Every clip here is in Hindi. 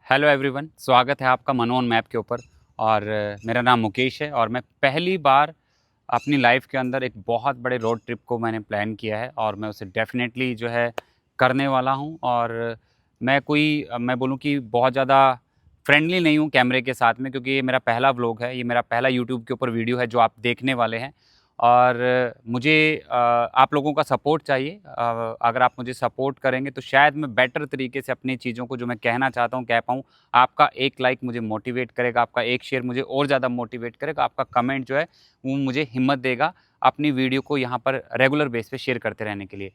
हेलो एवरीवन, स्वागत है आपका मनोन मैप के ऊपर। और मेरा नाम मुकेश है और मैं पहली बार अपनी लाइफ के अंदर एक बहुत बड़े रोड ट्रिप को मैंने प्लान किया है और मैं उसे डेफिनेटली जो है करने वाला हूं। और मैं बोलूं कि बहुत ज़्यादा फ्रेंडली नहीं हूं कैमरे के साथ में, क्योंकि ये मेरा पहला व्लॉग है, ये मेरा पहला यूट्यूब के ऊपर वीडियो है जो आप देखने वाले हैं। और मुझे आप लोगों का सपोर्ट चाहिए। अगर आप मुझे सपोर्ट करेंगे तो शायद मैं बेटर तरीके से अपनी चीज़ों को जो मैं कहना चाहता हूँ कह पाऊँ। आपका एक लाइक मुझे मोटिवेट करेगा, आपका एक शेयर मुझे और ज़्यादा मोटिवेट करेगा, आपका कमेंट जो है वो मुझे हिम्मत देगा अपनी वीडियो को यहाँ पर रेगुलर बेस पे शेयर करते रहने के लिए।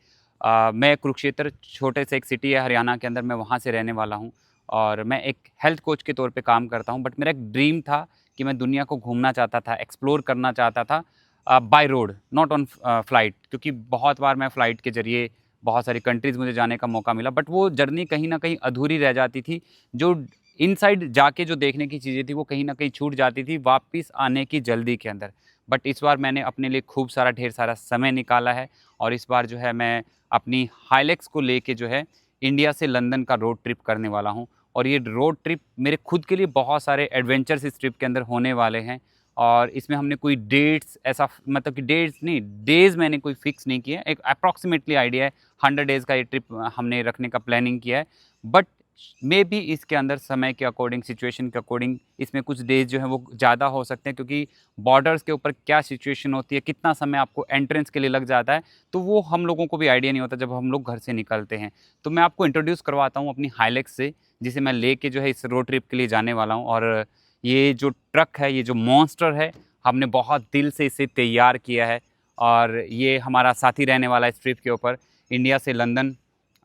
मैं कुरुक्षेत्र, छोटे से एक सिटी है हरियाणा के अंदर, मैं वहाँ से रहने वाला हूँ और मैं एक हेल्थ कोच के तौर पे काम करता हूँ। बट मेरा एक ड्रीम था कि मैं दुनिया को घूमना चाहता था, एक्सप्लोर करना चाहता था by road, not on flight, क्योंकि बहुत बार मैं फ़्लाइट के ज़रिए बहुत सारी कंट्रीज़ मुझे जाने का मौका मिला, बट वो जर्नी कहीं न कहीं अधूरी रह जाती थी। जो इनसाइड जाके जो देखने की चीज़ें थी वो कहीं न कहीं छूट जाती थी वापस आने की जल्दी के अंदर। बट इस बार मैंने अपने लिए खूब सारा ढेर सारा समय निकाला है और इस बार जो है मैं अपनी हाइलेक्स को लेके जो है इंडिया से लंदन का रोड ट्रिप करने वाला हूँ। और ये रोड ट्रिप मेरे खुद के लिए बहुत सारे एडवेंचर्स इस ट्रिप के अंदर होने वाले हैं। और इसमें हमने कोई डेट्स ऐसा मतलब कि डेट्स नहीं, डेज़ मैंने कोई फ़िक्स नहीं किया है। एक अप्रॉक्सिमेटली आइडिया है, 100 डेज़ का ये ट्रिप हमने रखने का प्लानिंग किया है। बट मेबी इसके अंदर समय के अकॉर्डिंग, सिचुएशन के अकॉर्डिंग इसमें कुछ डेज़ जो हैं वो ज़्यादा हो सकते हैं, क्योंकि बॉर्डर्स के ऊपर क्या सिचुएशन होती है, कितना समय आपको एंट्रेंस के लिए लग जाता है, तो वो हम लोगों को भी आइडिया नहीं होता जब हम लोग घर से निकलते हैं। तो मैं आपको इंट्रोड्यूस करवाता हूँ अपनी हाइलेक्स से, जिसे मैं लेके जो है इस रोड ट्रिप के लिए जाने वाला हूँ। और ये जो ट्रक है, ये जो मॉन्स्टर है, हमने बहुत दिल से इसे तैयार किया है और ये हमारा साथी रहने वाला है इस ट्रिप के ऊपर। इंडिया से लंदन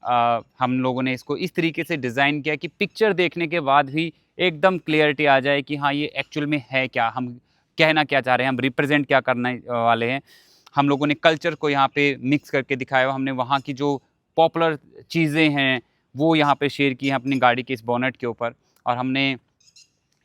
हम लोगों ने इसको इस तरीके से डिज़ाइन किया कि पिक्चर देखने के बाद भी एकदम क्लियरिटी आ जाए कि हाँ, ये एक्चुअल में है क्या, हम कहना क्या चाह रहे हैं, हम रिप्रेजेंट क्या करने वाले हैं। हम लोगों ने कल्चर को यहाँ पे मिक्स करके दिखाया हुआ, हमने वहाँ की जो पॉपुलर चीज़ें हैं वो यहाँ पे शेयर की हैं अपनी गाड़ी के इस बोनेट के ऊपर। और हमने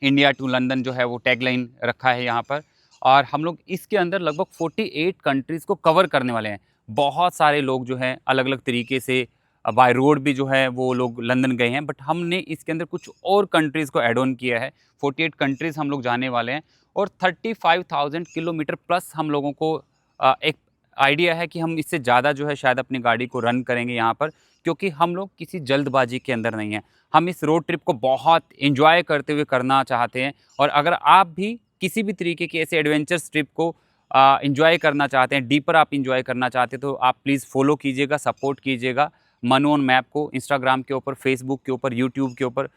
इंडिया टू लंदन जो है वो टैगलाइन रखा है यहाँ पर। और हम लोग इसके अंदर लगभग 48 कंट्रीज़ को कवर करने वाले हैं। बहुत सारे लोग जो हैं अलग अलग तरीके से बाय रोड भी जो है वो लोग लंदन गए हैं, बट हमने इसके अंदर कुछ और कंट्रीज़ को ऐड ऑन किया है। 48 कंट्रीज़ हम लोग जाने वाले हैं और 35,000 किलोमीटर प्लस हम लोगों को एक आइडिया है कि हम इससे ज़्यादा जो है शायद अपनी गाड़ी को रन करेंगे यहाँ पर, क्योंकि हम लोग किसी जल्दबाजी के अंदर नहीं हैं। हम इस रोड ट्रिप को बहुत एंजॉय करते हुए करना चाहते हैं। और अगर आप भी किसी भी तरीके की ऐसे एडवेंचर्स ट्रिप को एंजॉय करना चाहते हैं, डीपर आप एंजॉय करना चाहते हैं, तो आप प्लीज़ फॉलो कीजिएगा, सपोर्ट कीजिएगा मनोन मैप को इंस्टाग्राम के ऊपर, फेसबुक के ऊपर, यूट्यूब के ऊपर।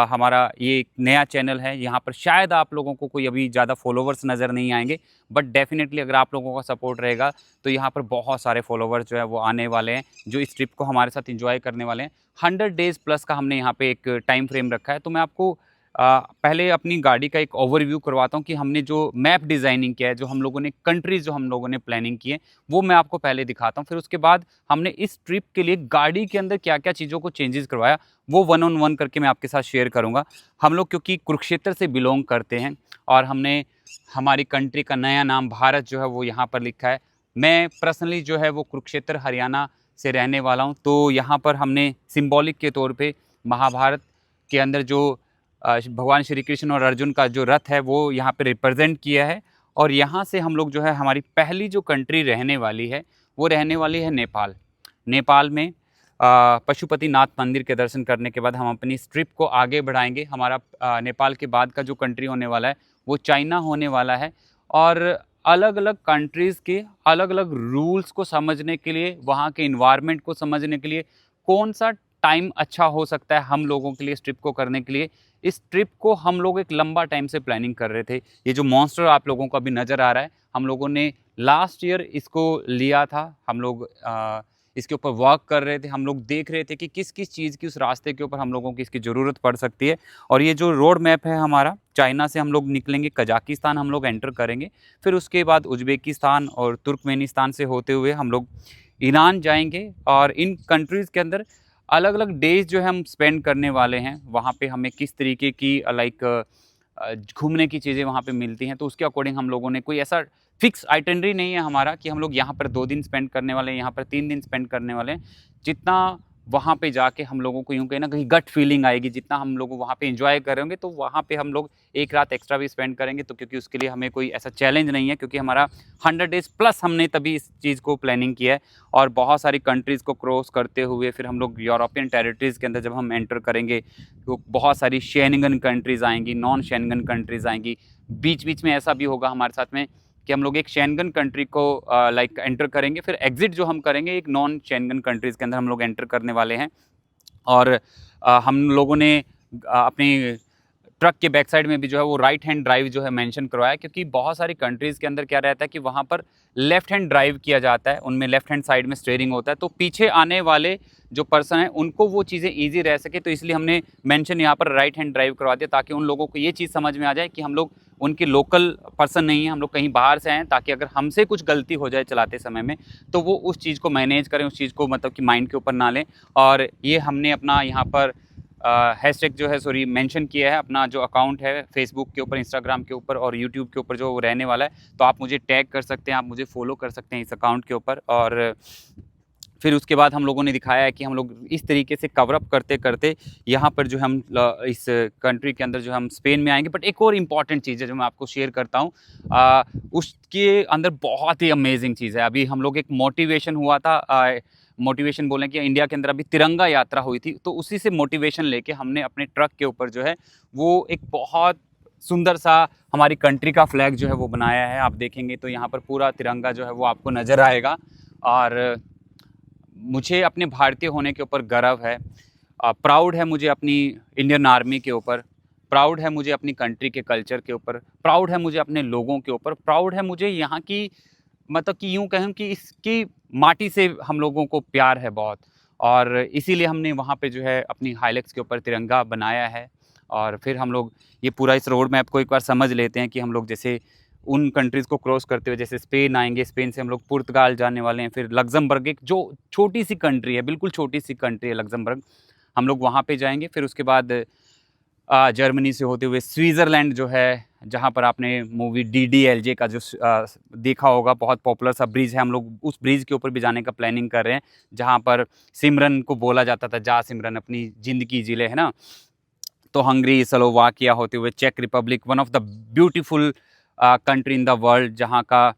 हमारा ये एक नया चैनल है, यहाँ पर शायद आप लोगों को कोई अभी ज़्यादा फॉलोवर्स नज़र नहीं आएंगे, बट डेफिनेटली अगर आप लोगों का सपोर्ट रहेगा तो यहाँ पर बहुत सारे फॉलोवर्स जो है वो आने वाले हैं, जो इस ट्रिप को हमारे साथ एंजॉय करने वाले हैं। 100 डेज़ प्लस का हमने यहाँ पे एक टाइम फ्रेम रखा है। तो मैं आपको पहले अपनी गाड़ी का एक ओवरव्यू करवाता हूँ कि हमने जो मैप डिज़ाइनिंग किया है, जो हम लोगों ने कंट्रीज़ जो हम लोगों ने प्लानिंग की है, वो मैं आपको पहले दिखाता हूँ। फिर उसके बाद हमने इस ट्रिप के लिए गाड़ी के अंदर क्या-क्या चीज़ों को चेंजेस करवाया, वो वन ऑन वन करके मैं आपके साथ शेयर करूँगा। हम लोग क्योंकि कुरुक्षेत्र से बिलॉन्ग करते हैं और हमने हमारी कंट्री का नया नाम भारत जो है वो यहाँ पर लिखा है। मैं पर्सनली जो है वो कुरुक्षेत्र हरियाणा से रहने वाला हूँ, तो यहाँ पर हमने सिंबॉलिक के तौर पे महाभारत के अंदर जो भगवान श्री कृष्ण और अर्जुन का जो रथ है वो यहाँ पे रिप्रेजेंट किया है। और यहाँ से हम लोग जो है हमारी पहली जो कंट्री रहने वाली है वो रहने वाली है नेपाल। नेपाल में पशुपतिनाथ मंदिर के दर्शन करने के बाद हम अपनी इस ट्रिप को आगे बढ़ाएंगे। हमारा नेपाल के बाद का जो कंट्री होने वाला है वो चाइना होने वाला है। और अलग अलग कंट्रीज़ के अलग अलग रूल्स को समझने के लिए, वहाँ के इन्वायरमेंट को समझने के लिए कौन सा टाइम अच्छा हो सकता है हम लोगों के लिए इस ट्रिप को करने के लिए, इस ट्रिप को हम लोग एक लंबा टाइम से प्लानिंग कर रहे थे। ये जो मॉन्स्टर आप लोगों को अभी नज़र आ रहा है, हम लोगों ने लास्ट ईयर इसको लिया था। हम लोग इसके ऊपर वर्क कर रहे थे, हम लोग देख रहे थे कि किस किस चीज़ की उस रास्ते के ऊपर हम लोगों की इसकी ज़रूरत पड़ सकती है। और ये जो रोड मैप है हमारा, चाइना से हम लोग निकलेंगे, कजाकिस्तान हम लोग एंटर करेंगे, फिर उसके बाद उज़्बेकिस्तान और तुर्कमेनिस्तान से होते हुए हम लोग ईरान जाएंगे। और इन कंट्रीज़ के अंदर अलग अलग डेज़ जो है हम स्पेंड करने वाले हैं। वहाँ पे हमें किस तरीके की घूमने की चीज़ें वहाँ पे मिलती हैं, तो उसके अकॉर्डिंग हम लोगों ने कोई ऐसा फिक्स आइटिनरी नहीं है हमारा कि हम लोग यहाँ पर 2 दिन स्पेंड करने वाले हैं, यहाँ पर 3 दिन स्पेंड करने वाले हैं। जितना वहाँ पे जाके हम लोगों को यूँ कहीं ना कहीं गट फीलिंग आएगी। जितना हम लोग वहाँ पे एंजॉय करेंगे तो वहाँ पे हम लोग एक रात एक्स्ट्रा भी स्पेंड करेंगे, तो क्योंकि उसके लिए हमें कोई ऐसा चैलेंज नहीं है, क्योंकि हमारा 100 डेज़ प्लस हमने तभी इस चीज़ को प्लानिंग किया है। और बहुत सारी कंट्रीज़ को क्रॉस करते हुए फिर हम लोग यूरोपियन टेरिटरीज़ के अंदर जब हम एंटर करेंगे तो बहुत सारी शेंगन कंट्रीज़ आएंगी, नॉन शेंगन कंट्रीज़ आएंगी। बीच बीच में ऐसा भी होगा हमारे साथ में कि हम लोग एक शेंगन कंट्री को लाइक एंटर करेंगे, फिर एग्जिट जो हम करेंगे एक नॉन शेंगन कंट्रीज़ के अंदर हम लोग एंटर करने वाले हैं। और हम लोगों ने अपनी ट्रक के बैक साइड में भी जो है वो राइट हैंड ड्राइव जो है मेंशन करवाया, क्योंकि बहुत सारी कंट्रीज़ के अंदर क्या रहता है कि वहाँ पर लेफ्ट हैंड ड्राइव किया जाता है, उनमें लेफ्ट हैंड साइड में स्टीयरिंग होता है, तो पीछे आने वाले जो पर्सन है उनको वो चीज़ें ईजी रह सके, तो इसलिए हमने मेंशन यहाँ पर राइट हैंड ड्राइव करवा दिया, ताकि उन लोगों को ये चीज़ समझ में आ जाए कि हम लोग उनके लोकल पर्सन नहीं हैं, हम लोग कहीं बाहर से आए हैं, ताकि अगर हमसे कुछ गलती हो जाए चलाते समय में तो वो उस चीज़ को मैनेज करें, उस चीज़ को मतलब कि माइंड के ऊपर ना लें। और ये हमने अपना यहाँ पर हैशटैग जो है सॉरी मेंशन किया है, अपना जो अकाउंट है फेसबुक के ऊपर, इंस्टाग्राम के ऊपर और यूट्यूब के ऊपर जो वो रहने वाला है, तो आप मुझे टैग कर सकते हैं, आप मुझे फॉलो कर सकते हैं इस अकाउंट के ऊपर। और फिर उसके बाद हम लोगों ने दिखाया है कि हम लोग इस तरीके से कवर अप करते करते यहाँ पर जो हम इस कंट्री के अंदर जो हम स्पेन में आएंगे। बट एक और इम्पॉर्टेंट चीज़ है जो मैं आपको शेयर करता हूँ, उसके अंदर बहुत ही अमेजिंग चीज़ है। अभी हम लोग एक मोटिवेशन हुआ था, मोटिवेशन बोलें कि इंडिया के अंदर अभी तिरंगा यात्रा हुई थी, तो उसी से मोटिवेशन लेके हमने अपने ट्रक के ऊपर जो है वो एक बहुत सुंदर सा हमारी कंट्री का फ्लैग जो है वो बनाया है। आप देखेंगे तो यहाँ पर पूरा तिरंगा जो है वो आपको नज़र आएगा। और मुझे अपने भारतीय होने के ऊपर गर्व है, प्राउड है मुझे अपनी इंडियन आर्मी के ऊपर, प्राउड है मुझे अपनी कंट्री के कल्चर के ऊपर, प्राउड है मुझे अपने लोगों के ऊपर, प्राउड है मुझे यहाँ की मतलब कि यूँ कहूँ कि इसकी माटी से हम लोगों को प्यार है बहुत। और इसीलिए हमने वहाँ पे जो है अपनी हाइलेक्स के ऊपर तिरंगा बनाया है। और फिर हम लोग ये पूरा इस रोड मैप को एक बार समझ लेते हैं कि हम लोग जैसे उन कंट्रीज़ को क्रॉस करते हुए जैसे स्पेन आएंगे, स्पेन से हम लोग पुर्तगाल जाने वाले हैं, फिर लग्जमबर्ग एक जो छोटी सी कंट्री है, बिल्कुल छोटी सी कंट्री है लग्जमबर्ग, हम लोग वहाँ पे जाएंगे। फिर उसके बाद जर्मनी से होते हुए स्विट्ज़रलैंड जो है, जहाँ पर आपने मूवी DDLJ का जो देखा होगा, बहुत पॉपुलर सा ब्रिज है, हम लोग उस ब्रिज के ऊपर भी जाने का प्लानिंग कर रहे हैं, जहाँ पर सिमरन को बोला जाता था जा सिमरन अपनी ज़िंदगी जी ले, है ना। तो हंगरी, स्लोवाकिया होते हुए चेक Republic, one of the beautiful country in the world, जहाँ का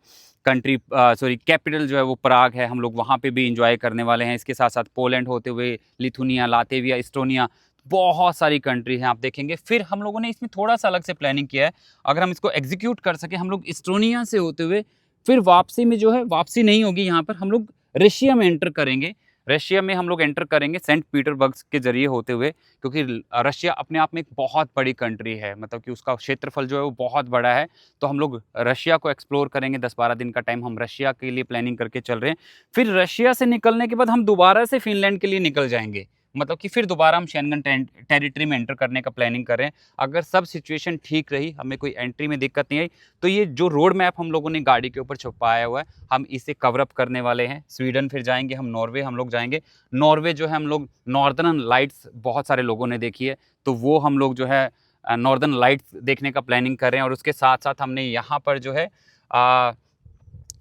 कंट्री सॉरी कैपिटल जो है वो प्राग है, हम लोग वहाँ पे भी इंजॉय करने वाले हैं। इसके साथ साथ पोलैंड होते हुए लिथुनिया, लातविया, एस्टोनिया, बहुत सारी कंट्री हैं आप देखेंगे। फिर हम लोगों ने इसमें थोड़ा सा अलग से प्लानिंग किया है, अगर हम इसको एग्जीक्यूट कर सके, हम लोग एस्टोनिया से होते हुए फिर वापसी में जो है, वापसी नहीं होगी यहाँ पर, हम लोग रशिया में एंटर करेंगे। रशिया में हम लोग एंटर करेंगे सेंट पीटरबर्ग के जरिए होते हुए, क्योंकि रशिया अपने आप में एक बहुत बड़ी कंट्री है, मतलब कि उसका क्षेत्रफल जो है वो बहुत बड़ा है। तो हम लोग रशिया को एक्सप्लोर करेंगे, 10-12 दिन का टाइम हम रशिया के लिए प्लानिंग करके चल रहे हैं। फिर रशिया से निकलने के बाद हम दोबारा से फिनलैंड के लिए निकल जाएंगे, मतलब कि फिर दोबारा हम शेंगन टेरिटरी में एंटर करने का प्लानिंग कर रहे हैं। अगर सब सिचुएशन ठीक रही, हमें कोई एंट्री में दिक्कत नहीं आई, तो ये जो रोड मैप हम लोगों ने गाड़ी के ऊपर छुपाया हुआ है, हम इसे कवर अप करने वाले हैं। स्वीडन फिर जाएंगे हम, नॉर्वे हम लोग जाएंगे। नॉर्वे जो है हम लोग नॉर्दर्न लाइट्स बहुत सारे लोगों ने देखी है, तो वो हम लोग जो है नॉर्दर्न लाइट्स देखने का प्लानिंग कर रहे हैं। और उसके साथ साथ हमने यहाँ पर जो है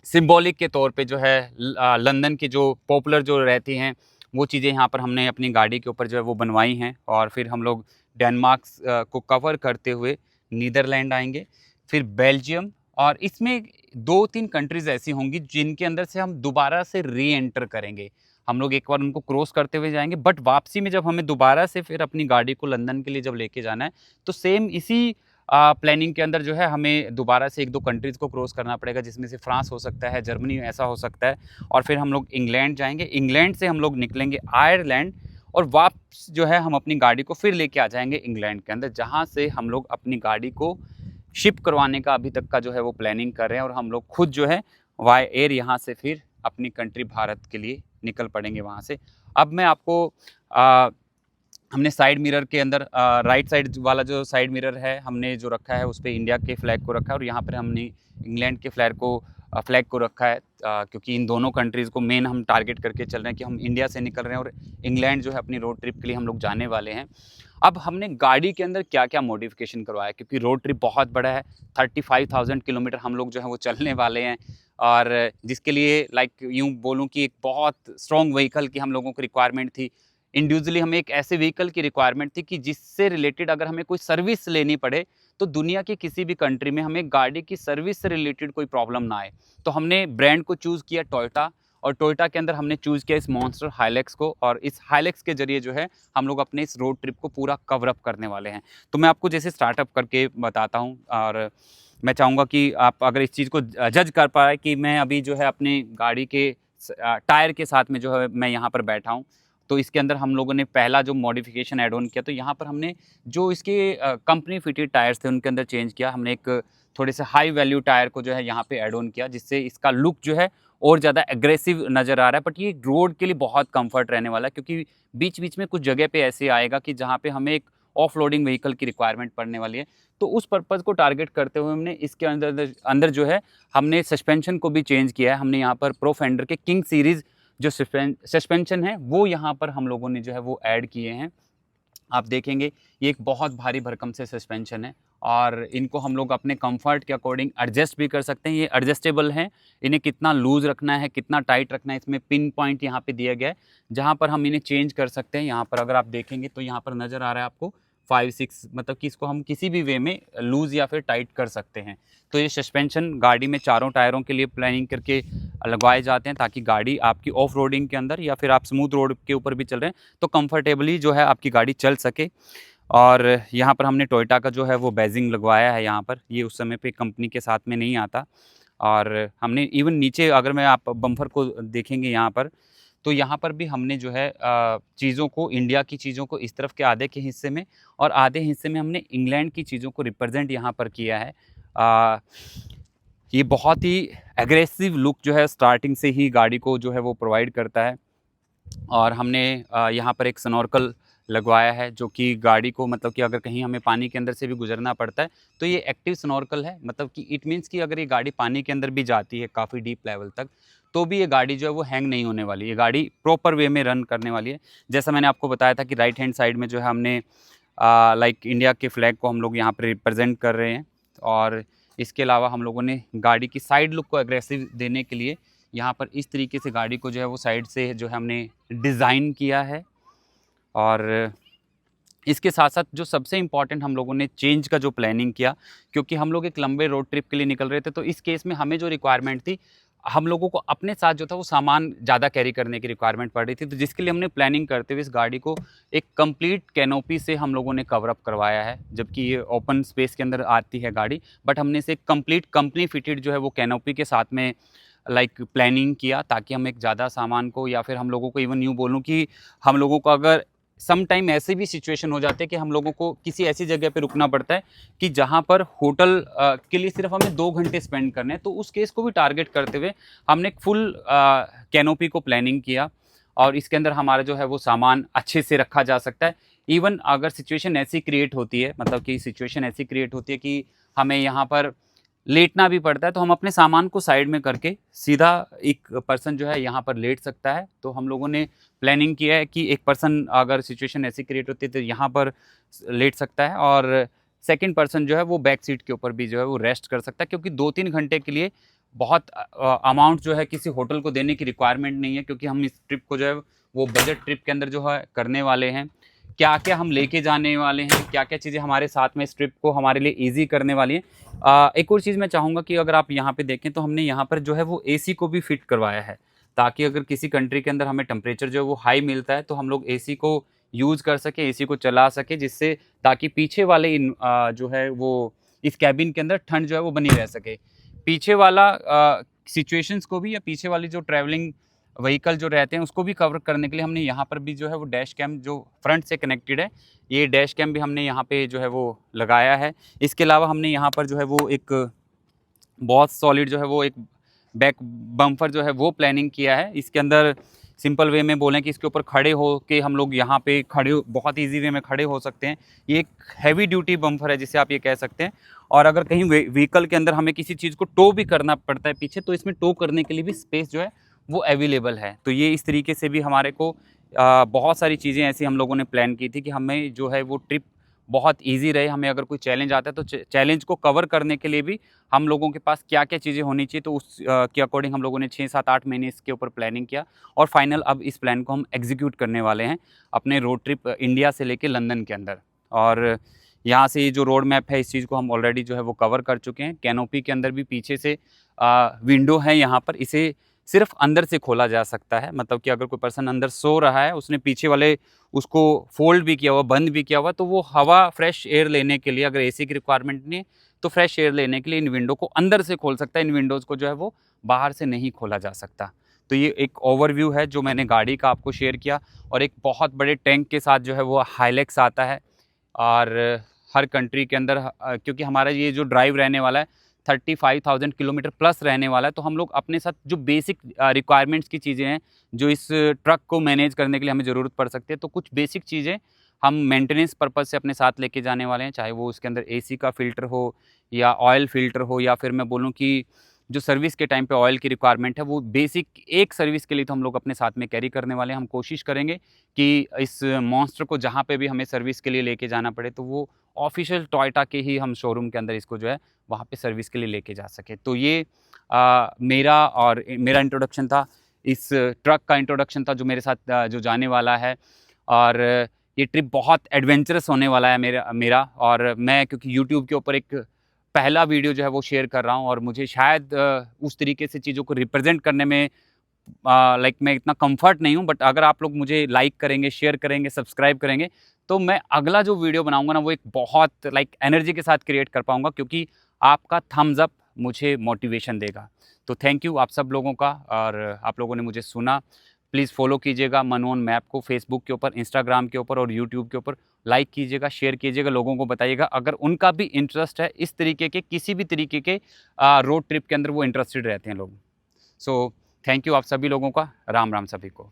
सिंबॉलिक के तौर पे जो है लंदन की जो पॉपुलर जो रहती हैं वो चीज़ें यहाँ पर हमने अपनी गाड़ी के ऊपर जो है वो बनवाई हैं। और फिर हम लोग डेनमार्क को कवर करते हुए नीदरलैंड आएंगे, फिर बेल्जियम, और इसमें 2-3 कंट्रीज़ ऐसी होंगी जिनके अंदर से हम दोबारा से री एंटर करेंगे। हम लोग एक बार उनको क्रॉस करते हुए जाएंगे, बट वापसी में जब हमें दोबारा से फिर अपनी गाड़ी को लंदन के लिए जब लेके जाना है, तो सेम इसी प्लानिंग के अंदर जो है हमें दोबारा से 1-2 कंट्रीज़ को क्रॉस करना पड़ेगा, जिसमें से फ्रांस हो सकता है, जर्मनी ऐसा हो सकता है। और फिर हम लोग इंग्लैंड जाएंगे, इंग्लैंड से हम लोग निकलेंगे आयरलैंड, और वापस जो है हम अपनी गाड़ी को फिर लेके आ जाएंगे इंग्लैंड के अंदर, जहाँ से हम लोग अपनी गाड़ी को शिप करवाने का अभी तक का जो है वो प्लानिंग कर रहे हैं। और हम लोग खुद जो है वाई एयर यहाँ से फिर अपनी कंट्री भारत के लिए निकल पड़ेंगे वहाँ से। अब मैं आपको हमने साइड मिरर के अंदर राइट साइड वाला जो साइड मिरर है हमने जो रखा है उस पर इंडिया के फ्लैग को रखा है, और यहाँ पर हमने इंग्लैंड के फ्लैग को रखा है, क्योंकि इन दोनों कंट्रीज़ को मेन हम टारगेट करके चल रहे हैं कि हम इंडिया से निकल रहे हैं और इंग्लैंड जो है अपनी रोड ट्रिप के लिए हम लोग जाने वाले हैं। अब हमने गाड़ी के अंदर क्या क्या मॉडिफिकेशन करवाया, क्योंकि रोड ट्रिप बहुत बड़ा है, 35,000 किलोमीटर हम लोग जो है वो चलने वाले हैं, और जिसके लिए लाइक यूँ बोलूँ कि एक बहुत स्ट्रॉन्ग व्हीकल की हम लोगों को रिक्वायरमेंट थी। इंडिविजुअली हमें एक ऐसे व्हीकल की रिक्वायरमेंट थी कि जिससे रिलेटेड अगर हमें कोई सर्विस लेनी पड़े तो दुनिया की किसी भी कंट्री में हमें गाड़ी की सर्विस से रिलेटेड कोई प्रॉब्लम ना आए। तो हमने ब्रांड को चूज़ किया टोयोटा, और टोयोटा के अंदर हमने चूज़ किया इस मॉन्स्टर हाइलैक्स को, और इस हाइलैक्स के ज़रिए जो है हम लोग अपने इस रोड ट्रिप को पूरा कवर अप करने वाले हैं। तो मैं आपको जैसे स्टार्टअप करके बताता हूँ, और मैं चाहूँगा कि आप अगर इस चीज़ को जज कर पाए कि मैं अभी जो है अपनी गाड़ी के टायर के साथ में जो है मैं यहाँ पर बैठा हूँ। तो इसके अंदर हम लोगों ने पहला जो मॉडिफिकेशन ऐड ऑन किया, तो यहाँ पर हमने जो इसके कंपनी फिटेड टायर्स थे उनके अंदर चेंज किया। हमने एक थोड़े से हाई वैल्यू टायर को जो है यहाँ पे ऐड ऑन किया, जिससे इसका लुक जो है और ज़्यादा एग्रेसिव नज़र आ रहा है। बट ये रोड के लिए बहुत कंफर्ट रहने वाला है, क्योंकि बीच बीच में कुछ जगह पे ऐसे आएगा कि जहाँ पे हमें एक ऑफ लोडिंग व्हीकल की रिक्वायरमेंट पड़ने वाली है। तो उस पर्पज़ को टारगेट करते हुए हमने इसके अंदर अंदर जो है हमने सस्पेंशन को भी चेंज किया है। हमने यहाँ पर प्रो फेंडर के किंग सीरीज़ जो सस्पेंशन है वो यहाँ पर हम लोगों ने जो है वो ऐड किए हैं। आप देखेंगे ये एक बहुत भारी भरकम से सस्पेंशन है, और इनको हम लोग अपने कंफर्ट के अकॉर्डिंग एडजस्ट भी कर सकते हैं। ये एडजस्टेबल हैं, इन्हें कितना लूज़ रखना है, कितना टाइट रखना है, इसमें पिन पॉइंट यहाँ पे दिया गया है जहाँ पर हम इन्हें चेंज कर सकते हैं। यहाँ पर अगर आप देखेंगे तो यहाँ पर नज़र आ रहा है आपको 5-6, मतलब कि इसको हम किसी भी वे में लूज़ या फिर टाइट कर सकते हैं। तो ये सस्पेंशन गाड़ी में चारों टायरों के लिए प्लानिंग करके लगवाए जाते हैं, ताकि गाड़ी आपकी ऑफ रोडिंग के अंदर या फिर आप स्मूथ रोड के ऊपर भी चल रहे हैं तो कंफर्टेबली जो है आपकी गाड़ी चल सके। और यहाँ पर हमने टोयोटा का जो है वो बैजिंग लगवाया है यहाँ पर, ये उस समय पे कंपनी के साथ में नहीं आता। और हमने इवन नीचे अगर मैं आप बम्पर को देखेंगे यहाँ पर, तो यहाँ पर भी हमने जो है चीज़ों को, इंडिया की चीज़ों को इस तरफ के आधे के हिस्से में, और आधे हिस्से में हमने इंग्लैंड की चीज़ों को रिप्रेजेंट यहाँ पर किया है। ये बहुत ही एग्रेसिव लुक जो है स्टार्टिंग से ही गाड़ी को जो है वो प्रोवाइड करता है। और हमने यहाँ पर एक स्नॉर्कल लगवाया है, जो कि गाड़ी को, मतलब कि अगर कहीं हमें पानी के अंदर से भी गुजरना पड़ता है तो ये एक्टिव स्नॉर्कल है। मतलब कि इट मीन्स कि अगर ये गाड़ी पानी के अंदर भी जाती है काफ़ी डीप लेवल तक, तो भी ये गाड़ी जो है वो हैंग नहीं होने वाली है। ये गाड़ी प्रॉपर वे में रन करने वाली है। जैसा मैंने आपको बताया था कि राइट हैंड साइड में जो है हमने लाइक इंडिया के फ्लैग को हम लोग यहाँ पर रिप्रेजेंट कर रहे हैं। और इसके अलावा हम लोगों ने गाड़ी की साइड लुक को एग्रेसिव देने के लिए यहाँ पर इस तरीके से गाड़ी को जो है वो साइड से जो है हमने डिज़ाइन किया है। और इसके साथ साथ जो सबसे इम्पॉर्टेंट हम लोगों ने चेंज का जो प्लानिंग किया, क्योंकि हम लोग एक लंबे रोड ट्रिप के लिए निकल रहे थे, तो इस केस में हमें जो रिक्वायरमेंट थी, हम लोगों को अपने साथ जो था वो सामान ज़्यादा कैरी करने की रिक्वायरमेंट पड़ रही थी। तो जिसके लिए हमने प्लानिंग करते हुए इस गाड़ी को एक कंप्लीट कैनोपी से हम लोगों ने कवर अप करवाया है। जबकि ये ओपन स्पेस के अंदर आती है गाड़ी, बट हमने इसे कंप्लीट कंपनी फिटेड जो है वो कैनोपी के साथ में लाइक प्लानिंग किया, ताकि हम एक ज़्यादा सामान को, या फिर हम लोगों को इवन यूँ बोलूँ कि हम लोगों को अगर सम टाइम ऐसे भी सिचुएशन हो जाते हैं कि हम लोगों को किसी ऐसी जगह पे रुकना पड़ता है कि जहाँ पर होटल के लिए सिर्फ हमें 2 घंटे स्पेंड करने हैं, तो उस केस को भी टारगेट करते हुए हमने एक फुल कैनोपी को प्लानिंग किया। और इसके अंदर हमारा जो है वो सामान अच्छे से रखा जा सकता है। इवन अगर सिचुएशन ऐसी क्रिएट होती है, मतलब कि सिचुएशन ऐसी क्रिएट होती है कि हमें यहाँ पर लेटना भी पड़ता है, तो हम अपने सामान को साइड में करके सीधा एक पर्सन जो है यहाँ पर लेट सकता है। तो हम लोगों ने प्लानिंग किया है कि एक पर्सन अगर सिचुएशन ऐसी क्रिएट होती है तो यहाँ पर लेट सकता है, और सेकंड पर्सन जो है वो बैक सीट के ऊपर भी जो है वो रेस्ट कर सकता है। क्योंकि 2-3 घंटे के लिए बहुत अमाउंट जो है किसी होटल को देने की रिक्वायरमेंट नहीं है, क्योंकि हम इस ट्रिप को जो है वो बजट ट्रिप के अंदर जो है करने वाले हैं। क्या क्या हम लेके जाने वाले हैं, क्या क्या चीज़ें हमारे साथ में इस ट्रिप को हमारे लिए ईजी करने वाली हैं। एक और चीज़ मैं चाहूँगा कि अगर आप यहाँ पे देखें तो हमने यहाँ पर जो है वो एसी को भी फिट करवाया है, ताकि अगर किसी कंट्री के अंदर हमें टेम्परेचर जो है वो हाई मिलता है तो हम लोग एसी को यूज़ कर सकें, एसी को चला सकें, जिससे ताकि पीछे वाले जो है वो इस कैबिन के अंदर ठंड जो है वो बनी रह सके। पीछे वाला सिचुएशंस को भी, या पीछे वाली जो ट्रैवलिंग व्हीकल जो रहते हैं उसको भी कवर करने के लिए हमने यहाँ पर भी जो है वो डैश कैम जो फ्रंट से कनेक्टेड है, ये डैश कैम भी हमने यहाँ पे जो है वो लगाया है। इसके अलावा हमने यहाँ पर जो है वो एक बहुत सॉलिड जो है वो एक बैक बम्पर जो है वो प्लानिंग किया है। इसके अंदर सिंपल वे में बोलें कि इसके ऊपर खड़े हो के हम लोग यहाँ पे बहुत ईजी वे में खड़े हो सकते हैं। ये एक हैवी ड्यूटी बम्पर है जिसे आप ये कह सकते हैं। और अगर कहीं व्हीकल के अंदर हमें किसी चीज़ को टो भी करना पड़ता है पीछे, तो इसमें टो करने के लिए भी स्पेस जो है वो अवेलेबल है। तो ये इस तरीके से भी हमारे को बहुत सारी चीज़ें ऐसी हम लोगों ने प्लान की थी कि हमें जो है वो ट्रिप बहुत ईजी रहे। हमें अगर कोई चैलेंज आता है तो चैलेंज को कवर करने के लिए भी हम लोगों के पास क्या क्या चीज़ें होनी चाहिए, तो उस के अकॉर्डिंग हम लोगों ने 6-7-8 महीने इसके ऊपर प्लानिंग किया और फाइनल अब इस प्लान को हम एग्जीक्यूट करने वाले हैं अपने रोड ट्रिप इंडिया से लेके लंदन के अंदर। और यहाँ से ये जो रोड मैप है, इस चीज़ को हम ऑलरेडी जो है वो कवर कर चुके हैं। कैनोपी के अंदर भी पीछे से विंडो है यहाँ पर, इसे सिर्फ अंदर से खोला जा सकता है। मतलब कि अगर कोई पर्सन अंदर सो रहा है, उसने पीछे वाले उसको फोल्ड भी किया हुआ, बंद भी किया हुआ, तो वो हवा फ्रेश एयर लेने के लिए, अगर एसी की रिक्वायरमेंट नहीं है तो फ्रेश एयर लेने के लिए इन विंडो को अंदर से खोल सकता है। इन विंडोज़ को जो है वो बाहर से नहीं खोला जा सकता। तो ये एक ओवरव्यू है जो मैंने गाड़ी का आपको शेयर किया। और एक बहुत बड़े टैंक के साथ जो है वो हाइलैक्स आता है। और हर कंट्री के अंदर क्योंकि हमारा ये जो ड्राइव रहने वाला है 35,000 किलोमीटर प्लस रहने वाला है, तो हम लोग अपने साथ जो बेसिक रिक्वायरमेंट्स की चीज़ें हैं, जो इस ट्रक को मैनेज करने के लिए हमें ज़रूरत पड़ सकती है, तो कुछ बेसिक चीज़ें हम मेंटेनेंस पर्पज़ से अपने साथ लेके जाने वाले हैं। चाहे वो उसके अंदर एसी का फ़िल्टर हो या ऑयल फ़िल्टर हो, या फिर मैं बोलूँ कि जो सर्विस के टाइम पे ऑयल की रिक्वायरमेंट है, वो बेसिक एक सर्विस के लिए तो हम लोग अपने साथ में कैरी करने वाले हैं। हम कोशिश करेंगे कि इस मॉन्स्टर को जहाँ पे भी हमें सर्विस के लिए लेके जाना पड़े, तो वो ऑफ़िशियल टोयोटा के ही हम शोरूम के अंदर इसको जो है वहाँ पे सर्विस के लिए लेके जा सके। तो ये मेरा इंट्रोडक्शन था, इस ट्रक का इंट्रोडक्शन था जो मेरे साथ जो जाने वाला है। और ये ट्रिप बहुत एडवेंचरस होने वाला है मेरा। और मैं क्योंकि यूट्यूब के ऊपर एक पहला वीडियो जो है वो शेयर कर रहा हूँ, और मुझे शायद उस तरीके से चीज़ों को रिप्रेजेंट करने में मैं इतना कंफर्ट नहीं हूँ। बट अगर आप लोग मुझे लाइक करेंगे, शेयर करेंगे, सब्सक्राइब करेंगे, तो मैं अगला जो वीडियो बनाऊंगा ना, वो एक बहुत एनर्जी के साथ क्रिएट कर पाऊंगा, क्योंकि आपका थम्स अप मुझे मोटिवेशन देगा। तो थैंक यू आप सब लोगों का। और आप लोगों ने मुझे सुना। प्लीज़ फॉलो कीजिएगा मनोन मैप को फेसबुक के ऊपर, इंस्टाग्राम के ऊपर और यूट्यूब के ऊपर। लाइक कीजिएगा, शेयर कीजिएगा, लोगों को बताइएगा अगर उनका भी इंटरेस्ट है इस तरीके के, किसी भी तरीके के रोड ट्रिप के अंदर वो इंटरेस्टेड रहते हैं लोग। सो थैंक यू आप सभी लोगों का। राम राम सभी को।